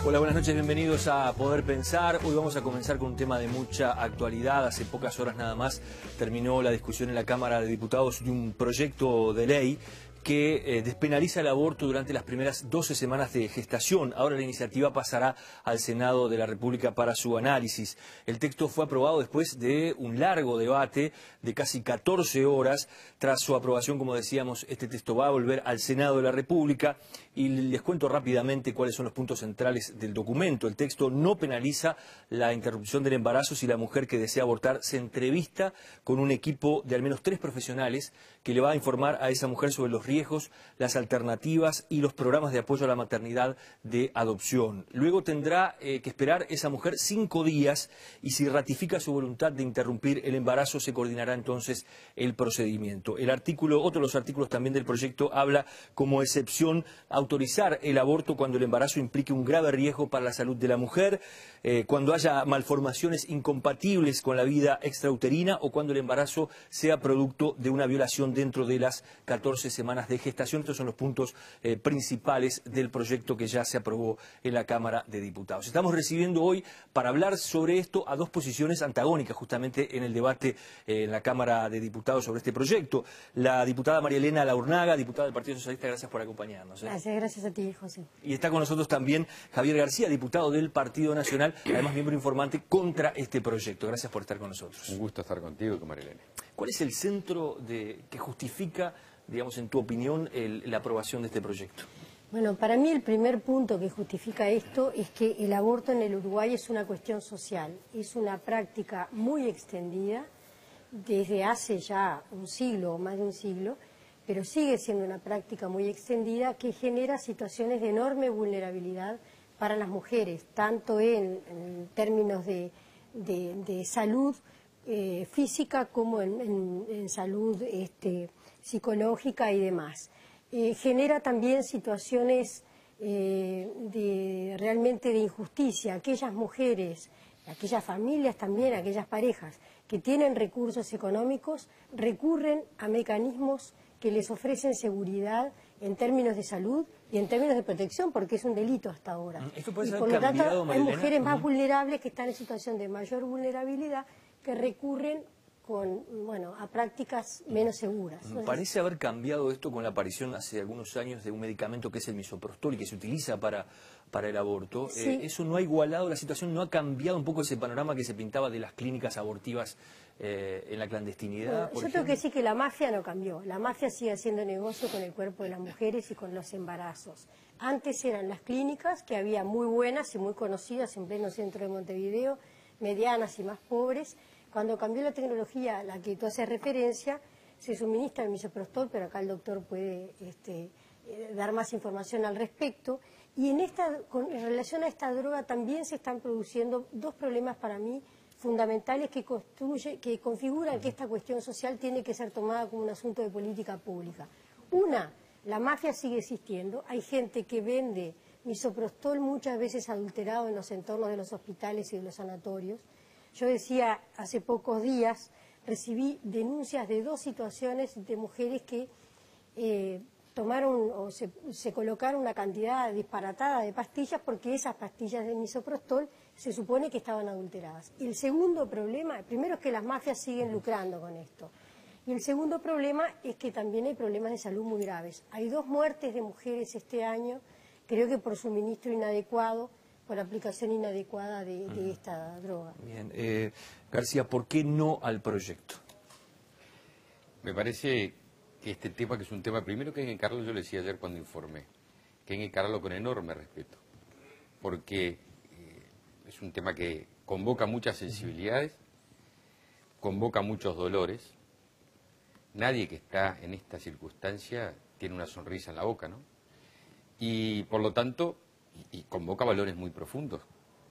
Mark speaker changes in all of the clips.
Speaker 1: Hola, buenas noches, bienvenidos a Poder Pensar. Hoy vamos a comenzar con un tema de mucha actualidad. Hace pocas horas nada más terminó la discusión en la Cámara de Diputados de un proyecto de ley que despenaliza el aborto durante las primeras 12 semanas de gestación. Ahora la iniciativa pasará al Senado de la República para su análisis. El texto fue aprobado después de un largo debate de casi 14 horas. Tras su aprobación, como decíamos, este texto va a volver al Senado de la República y les cuento rápidamente cuáles son los puntos centrales del documento. El texto no penaliza la interrupción del embarazo si la mujer que desea abortar se entrevista con un equipo de al menos 3 profesionales que le va a informar a esa mujer sobre los riesgos, las alternativas y los programas de apoyo a la maternidad de adopción. Luego tendrá que esperar esa mujer 5 días y si ratifica su voluntad de interrumpir el embarazo se coordinará entonces el procedimiento. Otro de los artículos también del proyecto habla como excepción autorizar el aborto cuando el embarazo implique un grave riesgo para la salud de la mujer, cuando haya malformaciones incompatibles con la vida extrauterina o cuando el embarazo sea producto de una violación dentro de las 14 semanas de gestación. Estos son los puntos principales del proyecto que ya se aprobó en la Cámara de Diputados. Estamos recibiendo hoy para hablar sobre esto a 2 posiciones antagónicas justamente en el debate en la Cámara de Diputados sobre este proyecto. La diputada María Elena Laurnaga, diputada del Partido Socialista, gracias por acompañarnos.
Speaker 2: Gracias a ti, José.
Speaker 1: Y está con nosotros también Javier García, diputado del Partido Nacional, además miembro informante contra este proyecto. Gracias por estar con nosotros.
Speaker 3: Un gusto estar contigo y con María Elena.
Speaker 1: ¿Cuál es el centro que justifica, digamos, en tu opinión, la aprobación de este proyecto?
Speaker 2: Bueno, para mí el primer punto que justifica esto es que el aborto en el Uruguay es una cuestión social, es una práctica muy extendida desde hace ya un siglo o más de un siglo, pero sigue siendo una práctica muy extendida que genera situaciones de enorme vulnerabilidad para las mujeres, tanto en términos de salud física como en salud psicológica y demás. Genera también situaciones realmente de injusticia. Aquellas mujeres, aquellas familias también, aquellas parejas que tienen recursos económicos recurren a mecanismos que les ofrecen seguridad en términos de salud y en términos de protección, porque es un delito hasta ahora.
Speaker 1: Esto puede
Speaker 2: y
Speaker 1: ser
Speaker 2: por lo tanto, hay mujeres más vulnerables que están en situación de mayor vulnerabilidad que recurren a prácticas menos seguras.
Speaker 1: Parece haber cambiado esto con la aparición hace algunos años de un medicamento que es el misoprostol y que se utiliza para el aborto.
Speaker 2: Sí.
Speaker 1: Eso no ha igualado la situación, no ha cambiado un poco ese panorama que se pintaba de las clínicas abortivas en la clandestinidad.
Speaker 2: Bueno, yo tengo que decir que la mafia no cambió. La mafia sigue haciendo negocio con el cuerpo de las mujeres y con los embarazos. Antes eran las clínicas, que había muy buenas y muy conocidas en pleno centro de Montevideo, medianas y más pobres. Cuando cambió la tecnología a la que tú haces referencia, se suministra el misoprostol, pero acá el doctor puede dar más información al respecto. Y en relación a esta droga también se están produciendo 2 problemas para mí fundamentales que configuran que esta cuestión social tiene que ser tomada como un asunto de política pública. Una, la mafia sigue existiendo. Hay gente que vende misoprostol muchas veces adulterado en los entornos de los hospitales y de los sanatorios. Yo decía, hace pocos días recibí denuncias de 2 situaciones de mujeres que tomaron o se colocaron una cantidad disparatada de pastillas porque esas pastillas de misoprostol se supone que estaban adulteradas. Y el segundo problema, primero es que las mafias siguen lucrando con esto. Y el segundo problema es que también hay problemas de salud muy graves. Hay 2 muertes de mujeres este año, creo que por suministro inadecuado, por aplicación inadecuada de esta droga.
Speaker 1: Bien, García, ¿por qué no al proyecto?
Speaker 3: Me parece que este tema, que es un tema, primero que hay que encararlo, yo le decía ayer cuando informé, que hay que encararlo con enorme respeto, porque es un tema que convoca muchas sensibilidades, convoca muchos dolores. Nadie que está en esta circunstancia tiene una sonrisa en la boca, ¿no? Y por lo tanto, y convoca valores muy profundos,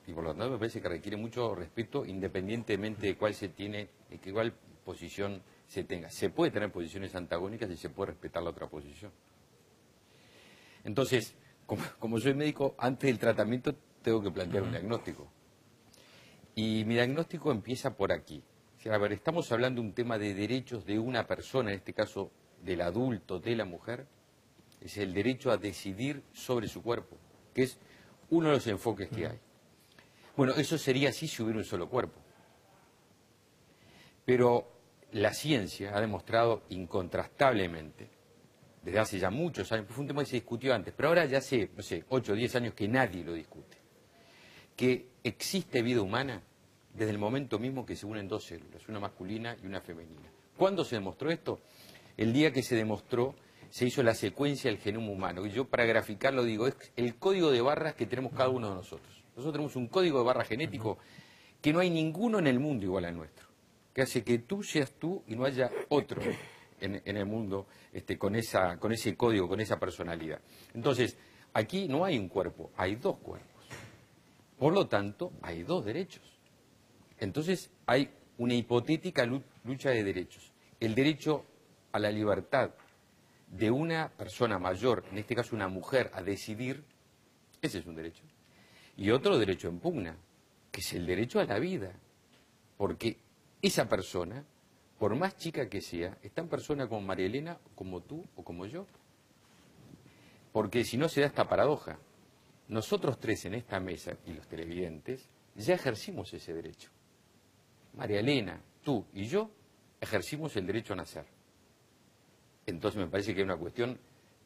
Speaker 3: y por lo tanto me parece que requiere mucho respeto independientemente de cuál posición se tenga. Se puede tener posiciones antagónicas y se puede respetar la otra posición. Entonces, como soy médico, antes del tratamiento tengo que plantear un diagnóstico. Y mi diagnóstico empieza por aquí. O sea, a ver, estamos hablando de un tema de derechos de una persona, en este caso del adulto, de la mujer, es el derecho a decidir sobre su cuerpo, que es uno de los enfoques que hay. Bueno, eso sería así si hubiera un solo cuerpo. Pero la ciencia ha demostrado incontrastablemente, desde hace ya muchos años, fue un tema que se discutió antes, pero ahora ya hace, no sé, 8 o 10 años que nadie lo discute, que existe vida humana desde el momento mismo que se unen dos células, una masculina y una femenina. ¿Cuándo se demostró esto? El día que se demostró, se hizo la secuencia del genoma humano. Y yo para graficarlo digo, es el código de barras que tenemos cada uno de nosotros. Nosotros tenemos un código de barra genético que no hay ninguno en el mundo igual al nuestro, que hace que tú seas tú y no haya otro en el mundo con ese código, con esa personalidad. Entonces, aquí no hay un cuerpo, hay dos cuerpos. Por lo tanto, hay dos derechos. Entonces, hay una hipotética lucha de derechos. El derecho a la libertad de una persona mayor, en este caso una mujer, a decidir, ese es un derecho. Y otro derecho en pugna, que es el derecho a la vida. Porque esa persona, por más chica que sea, es tan persona como María Elena, como tú o como yo. Porque si no se da esta paradoja, nosotros tres en esta mesa y los televidentes ya ejercimos ese derecho. María Elena, tú y yo ejercimos el derecho a nacer. Entonces me parece que hay una cuestión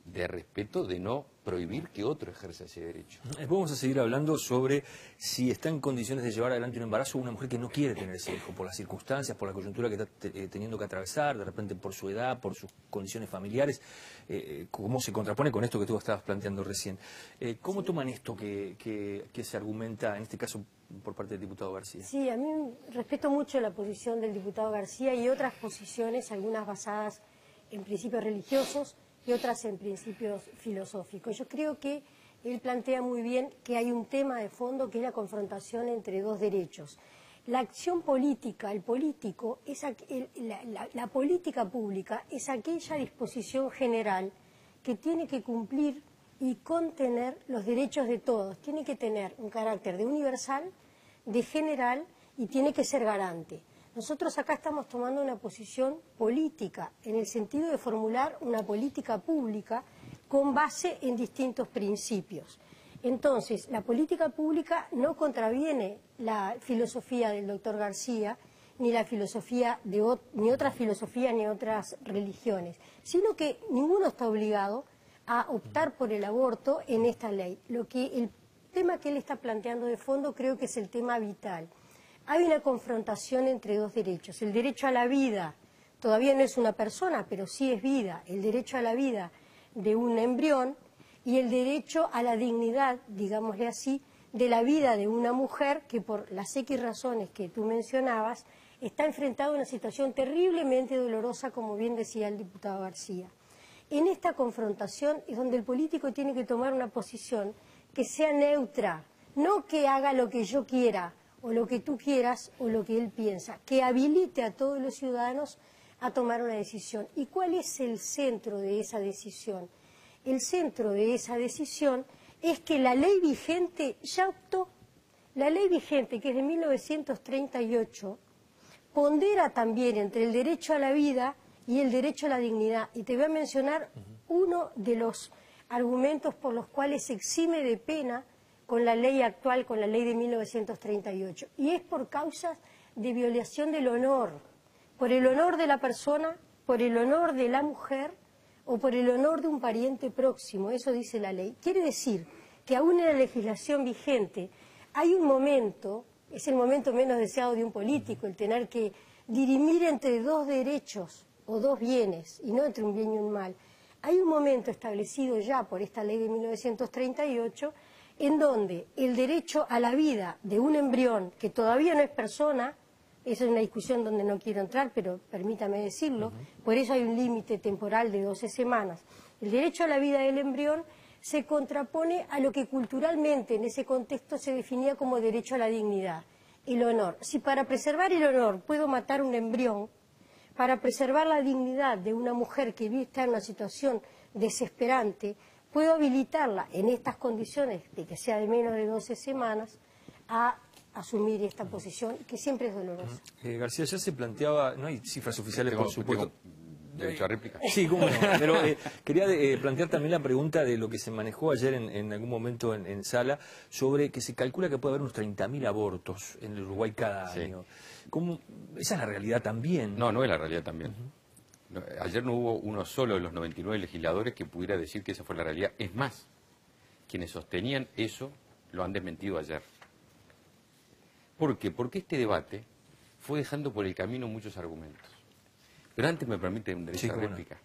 Speaker 3: de respeto, de no prohibir que otro ejerza ese derecho.
Speaker 1: Vamos a seguir hablando sobre si está en condiciones de llevar adelante un embarazo una mujer que no quiere tener ese hijo, por las circunstancias, por la coyuntura que está teniendo que atravesar, de repente por su edad, por sus condiciones familiares, cómo se contrapone con esto que tú estabas planteando recién. ¿Cómo toman esto que se argumenta, en este caso, por parte del diputado García?
Speaker 2: Sí, a mí respeto mucho la posición del diputado García y otras posiciones, algunas basadas en principios religiosos y otras en principios filosóficos. Yo creo que él plantea muy bien que hay un tema de fondo que es la confrontación entre dos derechos. La acción política, el político, la política pública es aquella disposición general que tiene que cumplir y contener los derechos de todos. Tiene que tener un carácter de universal, de general y tiene que ser garante. Nosotros acá estamos tomando una posición política, en el sentido de formular una política pública con base en distintos principios. Entonces, la política pública no contraviene la filosofía del doctor García, ni la filosofía ni otras filosofías ni otras religiones, sino que ninguno está obligado a optar por el aborto en esta ley. El tema que él está planteando de fondo creo que es el tema vital. Hay una confrontación entre dos derechos. El derecho a la vida, todavía no es una persona, pero sí es vida. El derecho a la vida de un embrión y el derecho a la dignidad, digámosle así, de la vida de una mujer que por las X razones que tú mencionabas, está enfrentada a una situación terriblemente dolorosa, como bien decía el diputado García. En esta confrontación es donde el político tiene que tomar una posición que sea neutra, no que haga lo que yo quiera, o lo que tú quieras, o lo que él piensa, que habilite a todos los ciudadanos a tomar una decisión. ¿Y cuál es el centro de esa decisión? El centro de esa decisión es que la ley vigente ya optó. La ley vigente, que es de 1938, pondera también entre el derecho a la vida y el derecho a la dignidad. Y te voy a mencionar uno de los argumentos por los cuales se exime de pena con la ley actual, con la ley de 1938, y es por causas de violación del honor, por el honor de la persona, por el honor de la mujer o por el honor de un pariente próximo, eso dice la ley. Quiere decir que aún en la legislación vigente hay un momento, es el momento menos deseado de un político, el tener que dirimir entre dos derechos o dos bienes, y no entre un bien y un mal. Hay un momento establecido ya por esta ley de 1938 en donde el derecho a la vida de un embrión, que todavía no es persona, esa es una discusión donde no quiero entrar, pero permítame decirlo, por eso hay un límite temporal de 12 semanas. El derecho a la vida del embrión se contrapone a lo que culturalmente en ese contexto se definía como derecho a la dignidad, el honor. Si para preservar el honor puedo matar un embrión, para preservar la dignidad de una mujer que está en una situación desesperante, puedo habilitarla en estas condiciones, de que sea de menos de 12 semanas, a asumir esta posición, que siempre es dolorosa.
Speaker 1: García, ya se planteaba, no hay cifras oficiales, por supuesto.
Speaker 3: ¿Derecho a réplica?
Speaker 1: Sí, cómo no. Pero quería plantear también la pregunta de lo que se manejó ayer en algún momento en sala, sobre que se calcula que puede haber unos 30.000 abortos en el Uruguay cada año. ¿Cómo? ¿Esa es la realidad también?
Speaker 3: No, no es la realidad también. Ayer no hubo uno solo de los 99 legisladores que pudiera decir que esa fue la realidad. Es más, quienes sostenían eso lo han desmentido ayer. ¿Por qué? Porque este debate fue dejando por el camino muchos argumentos. Pero antes me permite un derecho a réplica.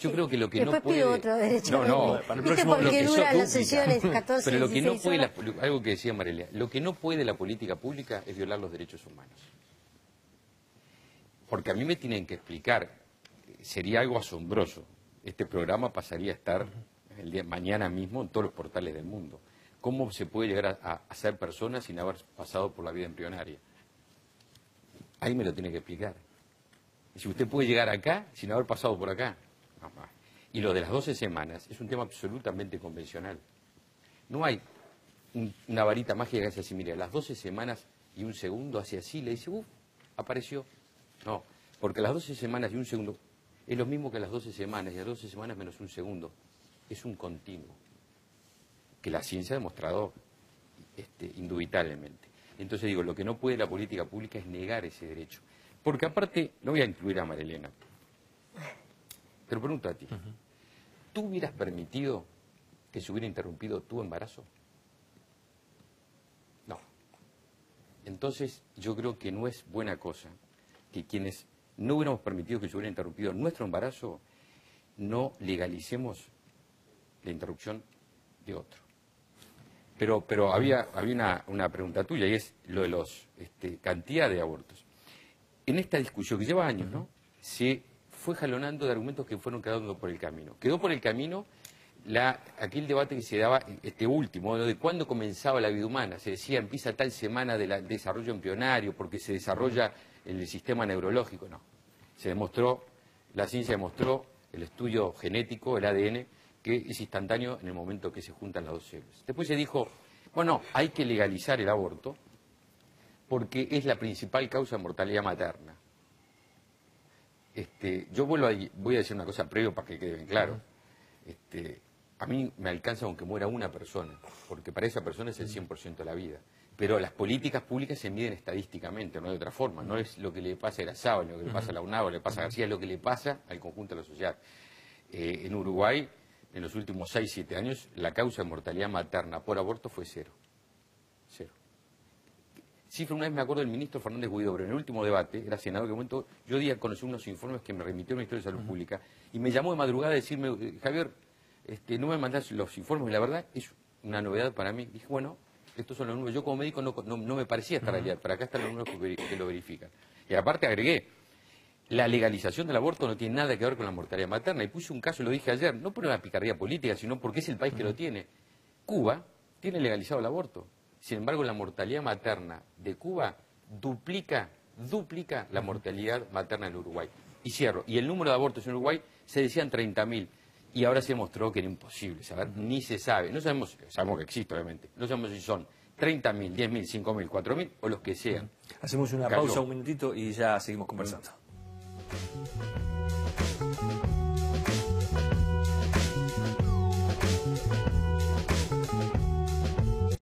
Speaker 3: Yo creo que lo que
Speaker 2: después
Speaker 3: no puede...
Speaker 2: pido otro derecho
Speaker 3: para el
Speaker 2: próximo porque duran las sesiones 14
Speaker 3: Pero lo que no
Speaker 2: 16
Speaker 3: puede,
Speaker 2: horas.
Speaker 3: algo que decía Marelia, lo que no puede la política pública es violar los derechos humanos. Porque a mí me tienen que explicar, sería algo asombroso, este programa pasaría a estar mañana mismo en todos los portales del mundo. ¿Cómo se puede llegar a ser persona sin haber pasado por la vida embrionaria? Ahí me lo tiene que explicar. Si usted puede llegar acá sin haber pasado por acá. No, no. Y lo de las 12 semanas es un tema absolutamente convencional. No hay una varita mágica que hace así, mire, las 12 semanas y un segundo hace así, le dice, apareció. No, porque las 12 semanas y un segundo es lo mismo que las 12 semanas y las 12 semanas menos un segundo. Es un continuo que la ciencia ha demostrado indubitablemente. Entonces digo, lo que no puede la política pública es negar ese derecho. Porque aparte, no voy a incluir a Marilena, pero pregunto a ti, ¿tú hubieras permitido que se hubiera interrumpido tu embarazo? No. Entonces yo creo que no es buena cosa que quienes no hubiéramos permitido que se hubiera interrumpido nuestro embarazo, no legalicemos la interrupción de otro. Pero había una pregunta tuya, y es lo de los cantidad de abortos. En esta discusión que lleva años, ¿no? Se fue jalonando de argumentos que fueron quedando por el camino. Quedó por el camino aquel debate que se daba, último, de cuándo comenzaba la vida humana. Se decía, empieza tal semana del desarrollo embrionario, porque se desarrolla el sistema neurológico. No. Se demostró, la ciencia demostró, el estudio genético, el ADN, que es instantáneo en el momento que se juntan las dos células. Después se dijo, bueno, hay que legalizar el aborto, porque es la principal causa de mortalidad materna. Yo voy a decir una cosa previo para que quede bien claro. A mí me alcanza aunque muera una persona, porque para esa persona es el 100% de la vida. Pero las políticas públicas se miden estadísticamente, no de otra forma. No es lo que le pasa a Grazábal, lo que le pasa a la UNAV, lo que le pasa a García, es lo que le pasa al conjunto de la sociedad. En Uruguay, en los últimos 6, 7 años, la causa de mortalidad materna por aborto fue 0. 0. Cifra, una vez me acuerdo del ministro Fernández Huidobro, en el último debate, era senador, que momento, yo di a conocer unos informes que me remitió el Ministerio de Salud Pública, y me llamó de madrugada a decirme, Javier, no me mandás los informes, y la verdad es una novedad para mí. Dije, bueno, estos son los números. Yo como médico no me parecía esta realidad, pero acá están los números que lo verifican. Y aparte agregué, la legalización del aborto no tiene nada que ver con la mortalidad materna. Y puse un caso, lo dije ayer, no por una picardía política, sino porque es el país que lo tiene. Cuba tiene legalizado el aborto. Sin embargo, la mortalidad materna de Cuba duplica la mortalidad materna en Uruguay. Y cierro. Y el número de abortos en Uruguay se decían 30.000. Y ahora se demostró que era imposible saber, ni se sabe. No sabemos que existe, obviamente. No sabemos si son 30.000, 10.000, 5.000, 4.000 o los que sean.
Speaker 1: Hacemos una pausa, un minutito, y ya seguimos conversando.